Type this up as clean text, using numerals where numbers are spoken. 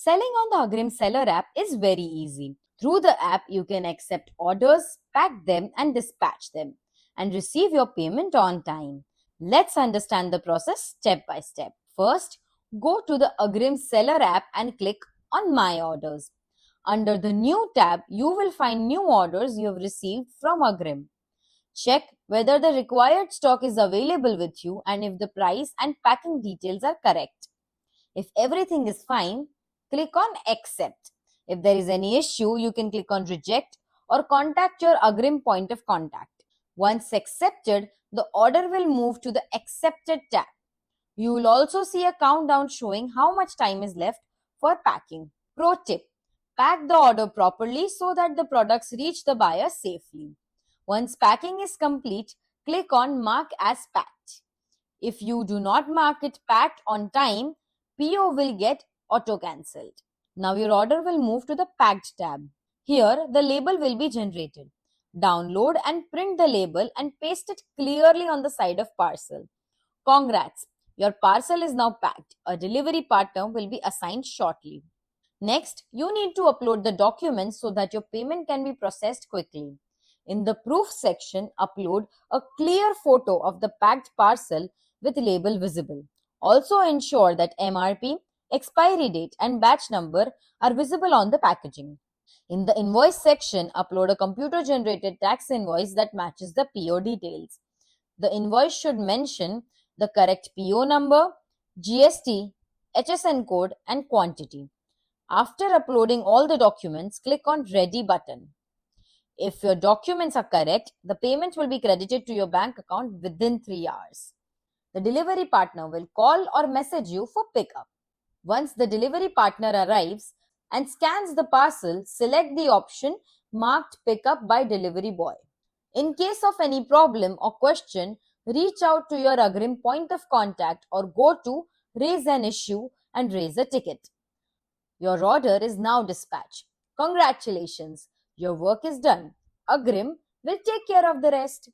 Selling on the Agrim Seller app is very easy. Through the app, you can accept orders, pack them, and dispatch them, and receive your payment on time. Let's understand the process step by step. First, go to the Agrim Seller app and click on My Orders. Under the New tab, you will find new orders you have received from Agrim. Check whether the required stock is available with you and if the price and packing details are correct. If everything is fine, click on Accept. If there is any issue, you can click on Reject or contact your Agrim point of contact. Once accepted, the order will move to the Accepted tab. You will also see a countdown showing how much time is left for packing. Pro tip: pack the order properly so that the products reach the buyer safely. Once packing is complete, click on Mark as Packed. If you do not mark it packed on time, PO will get auto-cancelled. Now your order will move to the Packed tab. Here, the label will be generated. Download and print the label and paste it clearly on the side of parcel. Congrats! Your parcel is now packed. A delivery partner will be assigned shortly. Next, you need to upload the documents so that your payment can be processed quickly. In the proof section, upload a clear photo of the packed parcel with label visible. Also ensure that MRP, expiry date and batch number are visible on the packaging. In the invoice section, upload a computer-generated tax invoice that matches the PO details. The invoice should mention the correct PO number, GST, HSN code and quantity. After uploading all the documents, click on Ready button. If your documents are correct, the payment will be credited to your bank account within 3 hours. The delivery partner will call or message you for pickup. Once the delivery partner arrives and scans the parcel, select the option marked Pickup by Delivery Boy. In case of any problem or question, reach out to your Agrim point of contact or go to Raise an Issue and raise a ticket. Your order is now dispatched. Congratulations, your work is done. Agrim will take care of the rest.